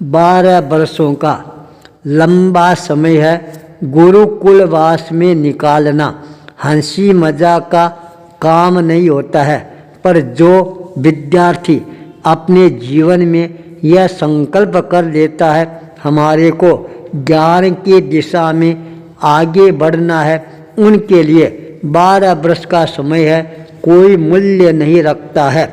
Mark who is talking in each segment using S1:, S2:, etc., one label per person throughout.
S1: 12 वर्षों का लंबा समय है। गुरुकुलवास में निकालना हंसी मजाक का काम नहीं होता है, पर जो विद्यार्थी अपने जीवन में यह संकल्प कर लेता है हमारे को ज्ञान की दिशा में आगे बढ़ना है, उनके लिए 12 वर्ष का समय है कोई मूल्य नहीं रखता है।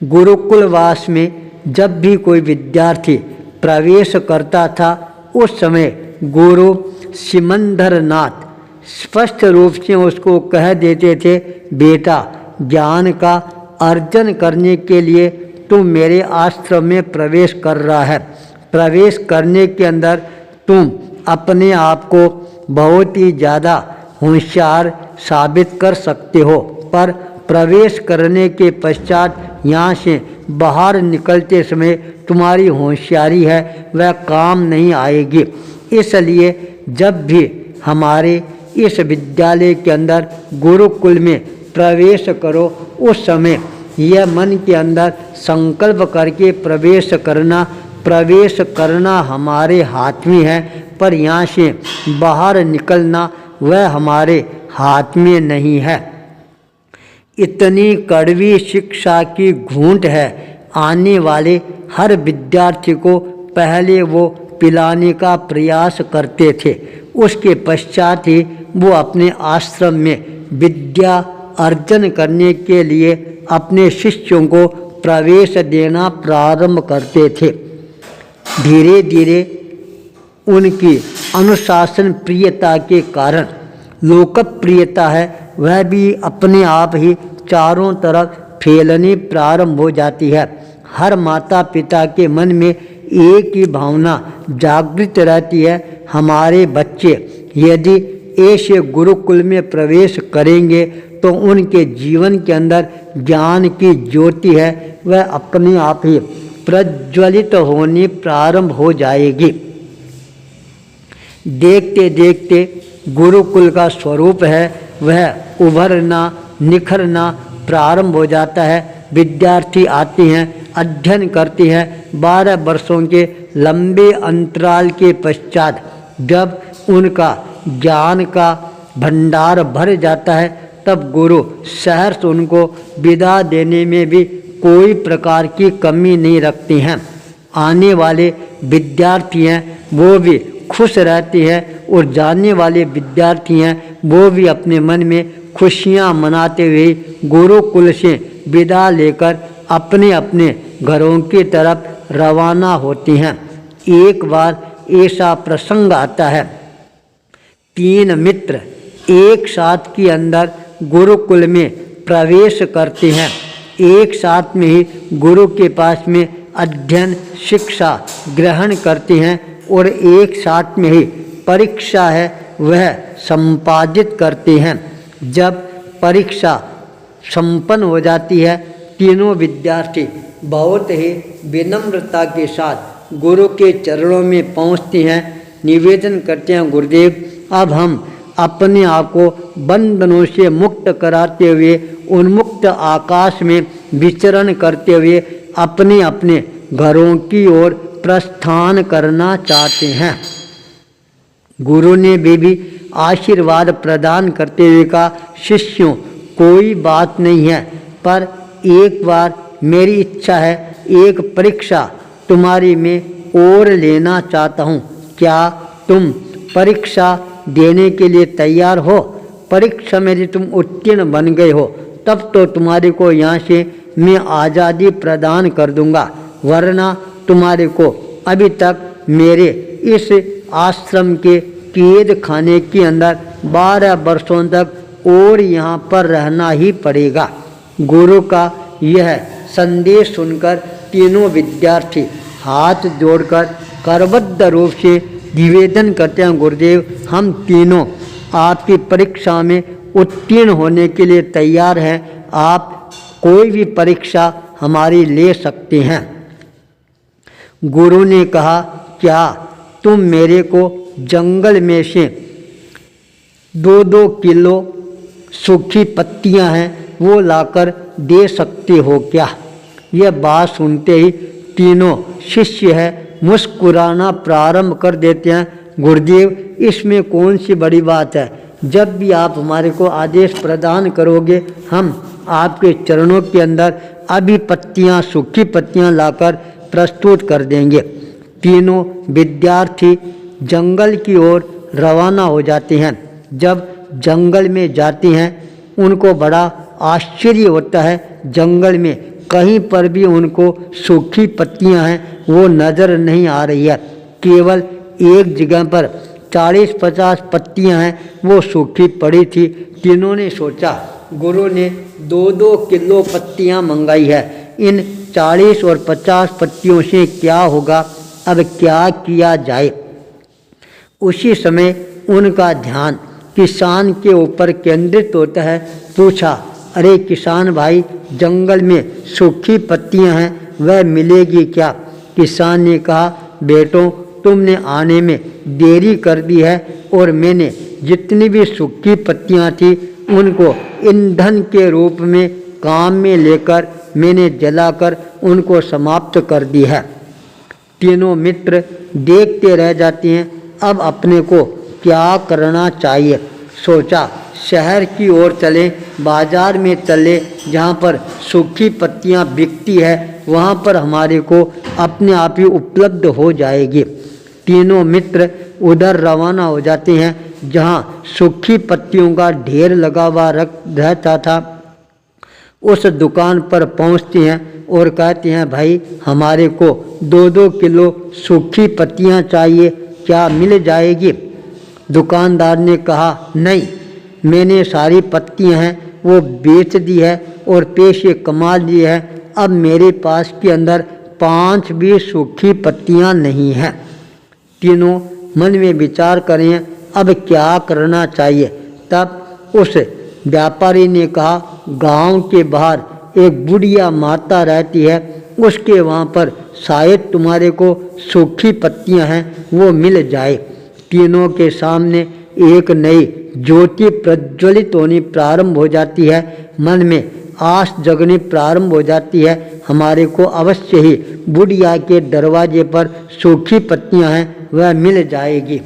S1: गुरुकुलवास में जब भी कोई विद्यार्थी प्रवेश करता था उस समय गुरु सिमंदरनाथ स्पष्ट रूप से उसको कह देते थे, बेटा ज्ञान का अर्जन करने के लिए तुम मेरे आश्रम में प्रवेश कर रहा है। प्रवेश करने के अंदर तुम अपने आप को बहुत ही ज़्यादा होशियार साबित कर सकते हो, पर प्रवेश करने के पश्चात यहाँ से बाहर निकलते समय तुम्हारी होशियारी है वह काम नहीं आएगी। इसलिए जब भी हमारे इस विद्यालय के अंदर गुरुकुल में प्रवेश करो उस समय यह मन के अंदर संकल्प करके प्रवेश करना हमारे हाथ में है, पर यहाँ से बाहर निकलना वह हमारे हाथ में नहीं है। इतनी कड़वी शिक्षा की घूंट है, आने वाले हर विद्यार्थी को पहले वो पिलाने का प्रयास करते थे, उसके पश्चात ही वो अपने आश्रम में विद्या अर्जन करने के लिए अपने शिष्यों को प्रवेश देना प्रारंभ करते थे। धीरे धीरे उनकी अनुशासन प्रियता के कारण लोकप्रियता है वह भी अपने आप ही चारों तरफ फैलनी प्रारंभ हो जाती है। हर माता पिता के मन में एक ही भावना जागृत रहती है, हमारे बच्चे यदि ऐसे गुरुकुल में प्रवेश करेंगे तो उनके जीवन के अंदर ज्ञान की ज्योति है वह अपने आप ही प्रज्वलित होनी प्रारंभ हो जाएगी। देखते देखते गुरुकुल का स्वरूप है वह उभरना निखरना प्रारंभ हो जाता है। विद्यार्थी आते हैं, अध्ययन करते हैं। 12 वर्षों के लंबे अंतराल के पश्चात जब उनका ज्ञान का भंडार भर जाता है तब गुरु सहर्ष उनको विदा देने में भी कोई प्रकार की कमी नहीं रखते हैं। आने वाले विद्यार्थी हैं वो भी खुश रहते हैं और जाने वाले विद्यार्थी हैं वो भी अपने मन में खुशियां मनाते हुए गुरुकुल से विदा लेकर अपने अपने घरों की तरफ रवाना होते हैं। एक बार ऐसा प्रसंग आता है, 3 मित्र एक साथ के अंदर गुरुकुल में प्रवेश करते हैं। एक साथ में ही गुरु के पास में अध्ययन शिक्षा ग्रहण करते हैं और एक साथ में ही परीक्षा है वह संपादित करते हैं। जब परीक्षा संपन्न हो जाती है तीनों विद्यार्थी बहुत ही विनम्रता के साथ गुरु के चरणों में पहुँचते हैं, निवेदन करते हैं, गुरुदेव अब हम अपने आप को बंधनों से मुक्त कराते हुए उन्मुक्त आकाश में विचरण करते हुए अपने अपने घरों की ओर प्रस्थान करना चाहते हैं। गुरु ने भी आशीर्वाद प्रदान करते हुए कहा, शिष्यों कोई बात नहीं है, पर एक बार मेरी इच्छा है एक परीक्षा तुम्हारी में और लेना चाहता हूँ, क्या तुम परीक्षा देने के लिए तैयार हो? परीक्षा में यदि तुम उत्तीर्ण बन गए हो तब तो तुम्हारे को यहाँ से मैं आज़ादी प्रदान कर दूंगा, वरना तुम्हारे को अभी तक मेरे इस आश्रम के कैद खाने के अंदर 12 वर्षों तक और यहाँ पर रहना ही पड़ेगा। गुरु का यह संदेश सुनकर तीनों विद्यार्थी हाथ जोड़कर करबद्ध रूप से निवेदन करते हैं, गुरुदेव हम तीनों आपकी परीक्षा में उत्तीर्ण होने के लिए तैयार हैं, आप कोई भी परीक्षा हमारी ले सकते हैं। गुरु ने कहा, क्या तुम मेरे को जंगल में से 2-2 किलो सूखी पत्तियां हैं वो लाकर दे सकते हो क्या? यह बात सुनते ही तीनों शिष्य है मुस्कुराना प्रारंभ कर देते हैं। गुरुदेव, इसमें कौन सी बड़ी बात है? जब भी आप हमारे को आदेश प्रदान करोगे, हम आपके चरणों के अंदर अभी पत्तियाँ, सूखी पत्तियाँ लाकर प्रस्तुत कर देंगे। तीनों विद्यार्थी जंगल की ओर रवाना हो जाते हैं। जब जंगल में जाते हैं, उनको बड़ा आश्चर्य होता है। जंगल में कहीं पर भी उनको सूखी पत्तियां हैं वो नज़र नहीं आ रही है। केवल एक जगह पर 40-50 पत्तियां हैं वो सूखी पड़ी थी। तीनों ने सोचा, गुरु ने 2-2 किलो पत्तियां मंगाई है, इन 40 और 50 पत्तियों से क्या होगा? अब क्या किया जाए? उसी समय उनका ध्यान किसान के ऊपर केंद्रित होता है। पूछा, अरे किसान भाई, जंगल में सूखी पत्तियां हैं, वह मिलेगी क्या? किसान ने कहा, बेटों, तुमने आने में देरी कर दी है और मैंने जितनी भी सूखी पत्तियां थी उनको ईंधन के रूप में काम में लेकर मैंने जलाकर उनको समाप्त कर दी है। तीनों मित्र देखते रह जाते हैं। अब अपने को क्या करना चाहिए? सोचा, शहर की ओर चलें, बाजार में चले, जहाँ पर सूखी पत्तियाँ बिकती है वहाँ पर हमारे को अपने आप ही उपलब्ध हो जाएगी। तीनों मित्र उधर रवाना हो जाते हैं जहाँ सूखी पत्तियों का ढेर लगा हुआ रहता था। उस दुकान पर पहुँचते हैं और कहते हैं, भाई हमारे को 2-2 किलो सूखी पत्तियाँ चाहिए, क्या मिल जाएगी? दुकानदार ने कहा, नहीं, मैंने सारी पत्तियां हैं वो बेच दी है और पैसे कमा लिए हैं। अब मेरे पास के अंदर 5 भी सूखी पत्तियां नहीं हैं। तीनों मन में विचार करें, अब क्या करना चाहिए? तब उस व्यापारी ने कहा, गांव के बाहर एक बुढ़िया माता रहती है, उसके वहाँ पर शायद तुम्हारे को सूखी पत्तियां हैं वो मिल जाए। तीनों के सामने एक नई ज्योति प्रज्वलित होनी प्रारंभ हो जाती है। मन में आस जगनी प्रारंभ हो जाती है, हमारे को अवश्य ही बुढ़िया के दरवाजे पर सूखी पत्तियां हैं वह मिल जाएगी।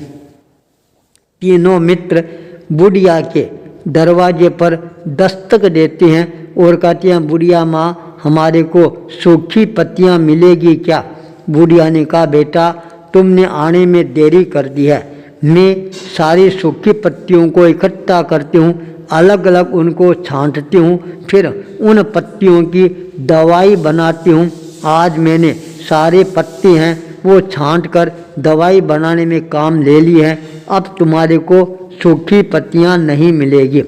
S1: तीनों मित्र बुढ़िया के दरवाजे पर दस्तक देते हैं और कहते हैं, बुढ़िया माँ, हमारे को सूखी पत्तियां मिलेगी क्या? बुढ़िया ने कहा, बेटा तुमने आने में देरी कर दी है। मैं सारी सूखी पत्तियों को इकट्ठा करती हूँ, अलग अलग उनको छांटती हूँ, फिर उन पत्तियों की दवाई बनाती हूँ। आज मैंने सारे पत्ते हैं वो छांट कर दवाई बनाने में काम ले ली है। अब तुम्हारे को सूखी पत्तियाँ नहीं मिलेगी।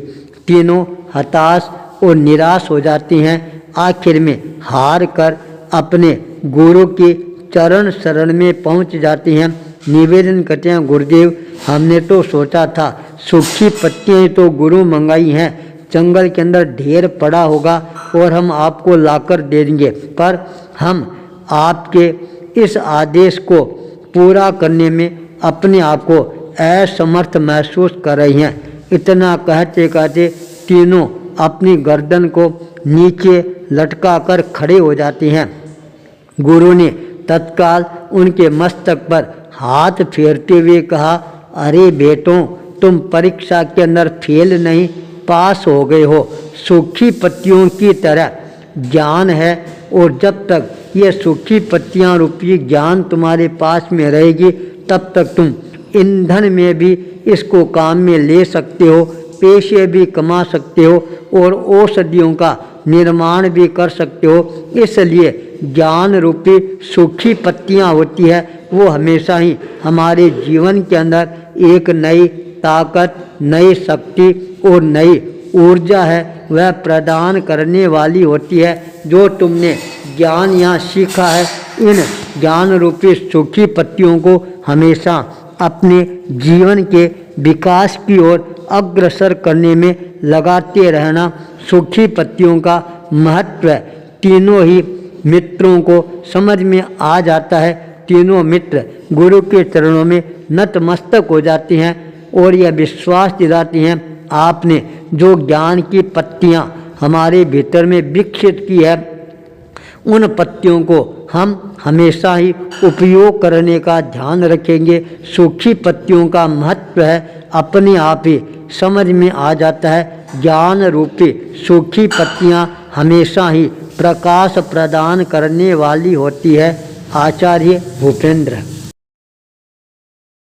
S1: तीनों हताश और निराश हो जाती हैं। आखिर में हार कर अपने गुरु के चरण शरण में पहुंच जाती हैं। निवेदन करते हैं, गुरुदेव, हमने तो सोचा था सूखी पत्तियाँ तो गुरु मंगाई हैं, जंगल के अंदर ढेर पड़ा होगा और हम आपको लाकर दे देंगे, पर हम आपके इस आदेश को पूरा करने में अपने आप को असमर्थ महसूस कर रही हैं। इतना कहते कहते तीनों अपनी गर्दन को नीचे लटकाकर खड़े हो जाते हैं। गुरु ने तत्काल उनके मस्तक पर हाथ फेरते हुए कहा, अरे बेटों, तुम परीक्षा के अंदर फेल नहीं, पास हो गए हो। सूखी पत्तियों की तरह ज्ञान है और जब तक ये सूखी पत्तियां रूपी ज्ञान तुम्हारे पास में रहेगी तब तक तुम ईंधन में भी इसको काम में ले सकते हो, पैसे भी कमा सकते हो और औषधियों का निर्माण भी कर सकते हो। इसलिए ज्ञान रूपी सूखी पत्तियां होती है वो हमेशा ही हमारे जीवन के अंदर एक नई ताकत, नई शक्ति और नई ऊर्जा है वह प्रदान करने वाली होती है। जो तुमने ज्ञान यहाँ सीखा है, इन ज्ञान रूपी सूखी पत्तियों को हमेशा अपने जीवन के विकास की ओर अग्रसर करने में लगाते रहना। सूखी पत्तियों का महत्व तीनों ही मित्रों को समझ में आ जाता है। तीनों मित्र गुरु के चरणों में नतमस्तक हो जाते हैं और यह विश्वास दिलाते हैं, आपने जो ज्ञान की पत्तियां हमारे भीतर में विकसित की है उन पत्तियों को हम हमेशा ही उपयोग करने का ध्यान रखेंगे। सूखी पत्तियों का महत्व है अपने आप ही समझ में आ जाता है। ज्ञान रूपी सूखी पत्तियां हमेशा ही प्रकाश प्रदान करने वाली होती है। आचार्य भूपेंद्र।